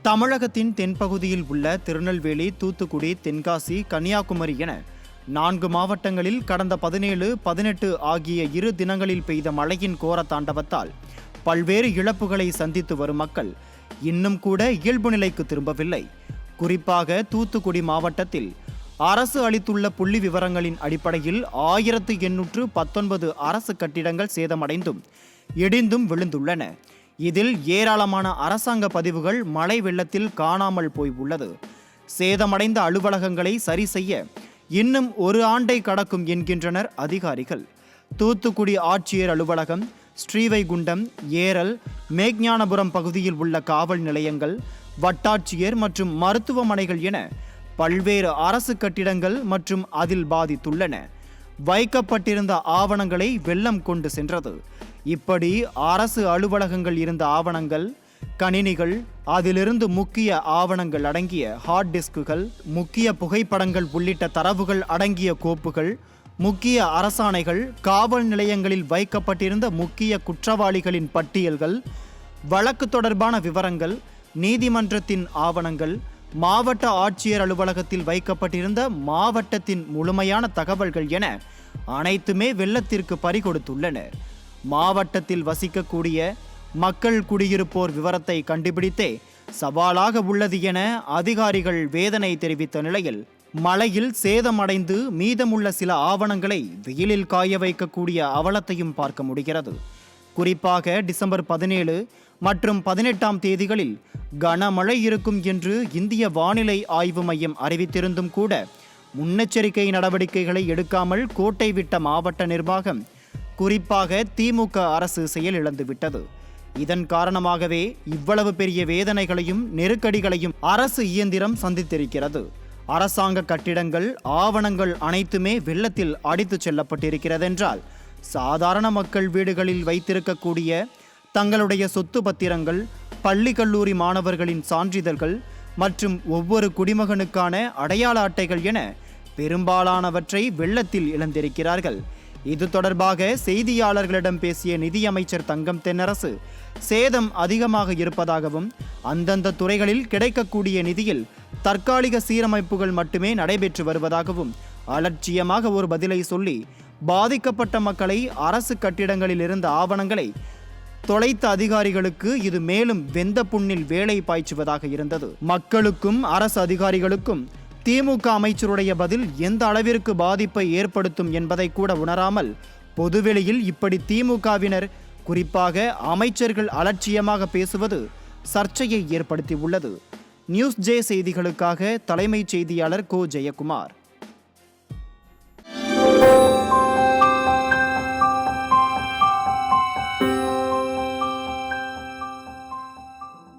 தமிழகத்தின் தென்பகுதியில் உள்ள திருநெல்வேலி, தூத்துக்குடி, தென்காசி, கன்னியாகுமரி என 4 மாவட்டங்களில் கடந்த 17, 18 ஆகிய 2 தினங்களில் பெய்த மழையின் கோர தாண்டவத்தால் பல்வேறு இழப்புகளை சந்தித்து வரும் மக்கள் இன்னும் கூட இயல்பு நிலைக்கு திரும்பவில்லை. குறிப்பாக தூத்துக்குடி மாவட்டத்தில் அரசு அளித்துள்ள புள்ளி விவரங்களின் அடிப்படையில் 1819 அரசு கட்டிடங்கள் சேதமடைந்தும் இடிந்தும் விழுந்துள்ளன. இதில் ஏராளமான அரசாங்க பதிவுகள் மழை வெள்ளத்தில் காணாமல் போய் உள்ளது. சேதமடைந்த அலுவலகங்களை சரி செய்ய இன்னும் 1 ஆண்டை கடக்கும் என்கின்றனர் அதிகாரிகள். தூத்துக்குடி ஆட்சியர் அலுவலகம், ஸ்ரீவைகுண்டம், ஏரல், மேக்ஞானபுரம் பகுதியில் உள்ள காவல் நிலையங்கள், வட்டாட்சியர் மற்றும் மருத்துவமனைகள் என பல்வேறு அரசு கட்டிடங்கள் மற்றும் அதில் பாதித்துள்ளன. வைக்கப்பட்டிருந்த ஆவணங்களை வெள்ளம் கொண்டு சென்றது. இப்படி அரசு அலுவலகங்கள் இருந்த ஆவணங்கள், கணினிகள், அதிலிருந்து முக்கிய ஆவணங்கள் அடங்கிய ஹார்ட் டிஸ்குகள், முக்கிய புகைப்படங்கள் உள்ளிட்ட தரவுகள் அடங்கிய கோப்புகள், முக்கிய அரசாணைகள், காவல் நிலையங்களில் வைக்கப்பட்டிருந்த முக்கிய குற்றவாளிகளின் பட்டியல்கள், வழக்கு தொடர்பான விவரங்கள், நீதிமன்றத்தின் ஆவணங்கள், மாவட்ட ஆட்சியர் அலுவலகத்தில் வைக்கப்பட்டிருந்த மாவட்டத்தின் முழுமையான தகவல்கள் என அனைத்துமே வெள்ளத்திற்கு பறிகொடுத்துள்ளனர். மாவட்டத்தில் வசிக்கக்கூடிய மக்கள் குடியிருப்போர் விவரத்தை கண்டுபிடித்தே சவாலாக உள்ளது என அதிகாரிகள் வேதனை தெரிவித்த நிலையில், மழையில் சேதமடைந்து மீதமுள்ள சில ஆவணங்களை வெயிலில் காய வைக்கக்கூடிய அவலத்தையும் பார்க்க முடிகிறது. குறிப்பாக டிசம்பர் 17 மற்றும் 18ஆம் தேதிகளில் கனமழை இருக்கும் என்று இந்திய வானிலை ஆய்வு மையம் அறிவித்திருந்தும் கூட முன்னெச்சரிக்கை நடவடிக்கைகளை எடுக்காமல் கோட்டை விட்ட மாவட்ட நிர்வாகம், குறிப்பாக திமுக அரசு செயலிழந்துவிட்டது. இதன் காரணமாகவே இவ்வளவு பெரிய வேதனைகளையும் நெருக்கடிகளையும் அரசு இயந்திரம் சந்தித்திருக்கிறது. அரசாங்க கட்டிடங்கள், ஆவணங்கள் அனைத்துமே வெள்ளத்தில் அடித்துச் செல்லப்பட்டிருக்கிறதென்றால், சாதாரண மக்கள் வீடுகளில் வைத்திருக்கக்கூடிய தங்களுடைய சொத்து பத்திரங்கள், பள்ளி கல்லூரி மாணவர்களின் சான்றிதழ்கள் மற்றும் ஒவ்வொரு குடிமகனுக்கான அடையாள அட்டைகள் என பெரும்பாலானவற்றை வெள்ளத்தில் இழந்திருக்கிறார்கள். இது தொடர்பாக செய்தியாளர்களிடம் பேசிய நிதியமைச்சர் தங்கம் தென்னரசு, சேதம் அதிகமாக இருப்பதாகவும் அந்தந்த துறைகளில் கிடைக்கக்கூடிய நிதியில் தற்காலிக சீரமைப்புகள் மட்டுமே நடைபெற்று வருவதாகவும் அலட்சியமாக ஒரு பதிலை சொல்லி, பாதிக்கப்பட்ட மக்களை அரசு கட்டிடங்களில் இருந்த ஆவணங்களை தொலைத்த அதிகாரிகளுக்கு இது மேலும் வெந்த புண்ணில் வேலை பாய்ச்சுவதாக இருந்தது. மக்களுக்கும் அரசு அதிகாரிகளுக்கும் திமுக அமைச்சருடைய பதில் எந்த அளவிற்கு பாதிப்பை ஏற்படுத்தும் என்பதை கூட உணராமல் பொதுவெளியில் இப்படி திமுகவினர், குறிப்பாக அமைச்சர்கள் அலட்சியமாக பேசுவது சர்ச்சையை ஏற்படுத்தி உள்ளது. நியூஸ் ஜே செய்திகளுக்காக தலைமைச் செய்தியாளர் கோ. ஜெயக்குமார்.